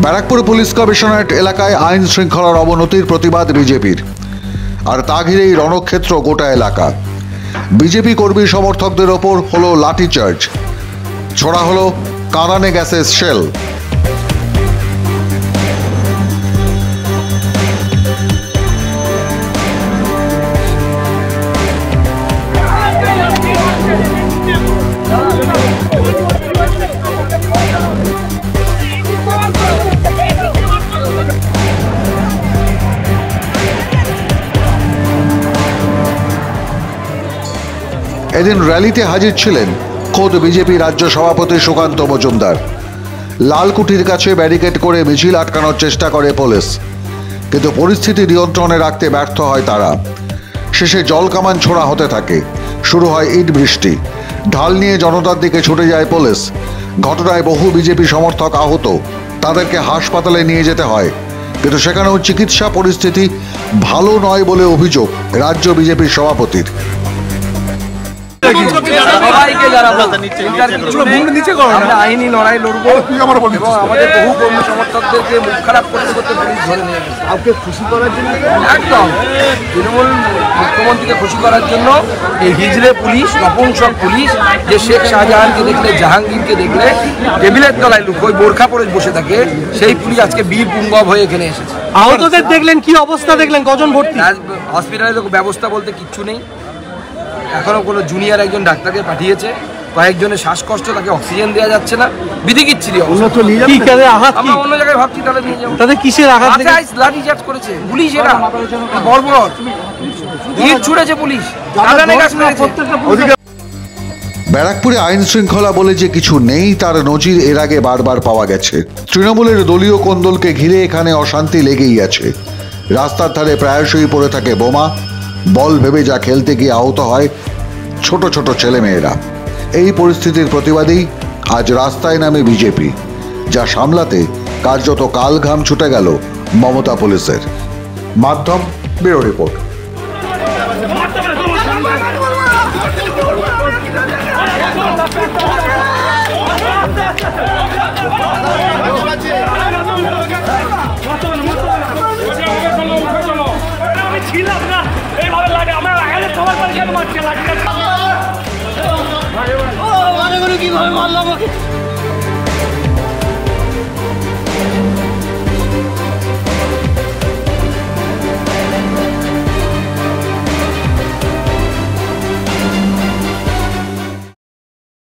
Barrackpore police commissionerate এলাকায় আইন শৃঙ্খলার অবনতির প্রতিবাদ বিজেপির, আর তা ঘিরেই রণক্ষেত্র গোটা এলাকা। বিজেপি কর্মী সমর্থকদের ওপর হলো লাঠিচার্জ, ছোড়া হলো কাঁদানে গ্যাসের শেল। এদিন র্যালিতে হাজির ছিলেন খোদ বিজেপি রাজ্য সভাপতি সুকান্ত মজুমদার। লালকুঠির কাছে ব্যারিকেড করে মিছিল আটকানোর চেষ্টা করে পুলিশ, কিন্তু পরিস্থিতি নিয়ন্ত্রণে রাখতে ব্যর্থ হয় তারা। শেষে জল কামান ছোড়া হতে থাকে, শুরু হয় ইট বৃষ্টি, ঢাল নিয়ে জনতার দিকে ছুটে যায় পুলিশ। ঘটনায় বহু বিজেপি সমর্থক আহত, তাদেরকে হাসপাতালে নিয়ে যেতে হয়, কিন্তু সেখানেও চিকিৎসা পরিস্থিতি ভালো নয় বলে অভিযোগ রাজ্য বিজেপির সভাপতির। আইনি লড়াই লড়বো এবং আমাদের বহু কর্মী সমর্থকদেরকে মুখ খারাপ করতে করতে পুলিশ ধরে নিয়ে গেছে। কাউকে খুশি করার জন্য একদম তৃণমূল মুখ্যমন্ত্রীকে খুশি করার জন্য এই হিজড়ে পুলিশ, নপুংসক পুলিশ, যে শেখ শাহজাহানকে দেখলে, জাহাঙ্গীরকে দেখলে টেবিলের তলায় ওই বোরখা পরে বসে থাকে, সেই পুলিশ আজকে বীর পুঙ্গব হয়ে এখানে এসেছে। আহতদের দেখলেন, কি অবস্থা দেখলেন, কজন ভর্তি? হসপিটালে তো ব্যবস্থা বলতে কিচ্ছু নেই। এখনো কোনো জুনিয়র একজন ডাক্তারকে পাঠিয়েছে, কয়েকজনের শ্বাসকষ্ট, তাকে অক্সিজেন দেওয়া যাচ্ছে না, বিধিকিচ্ছিরি আমরা অন্য জায়গায় ভাবছি তাহলে নিয়ে যাবো। তাদের কিসের আঘাত? লাঠি চার্জ করেছে পুলিশ, এটা বর্বর ইট ছুড়েছে পুলিশ। ব্যারাকপুরে আইন শৃঙ্খলা বলে যে কিছু নেই তার নজির এর আগে বারবার পাওয়া গেছে। তৃণমূলের দলীয় কোন্দলকে ঘিরে এখানে অশান্তি লেগেই আছে। রাস্তার ধারে প্রায়শই পড়ে থাকে বোমা, বল ভেবে যা খেলতে গিয়ে আহত হয় ছোট ছোট ছেলেমেয়েরা। এই পরিস্থিতির প্রতিবাদেই আজ রাস্তায় নামে বিজেপি, যা সামলাতে কার্যত কাল ঘাম ছুটে গেল মমতা পুলিশের। মাধ্যম ব্যুরো রিপোর্ট। কিভাবে মারলাম?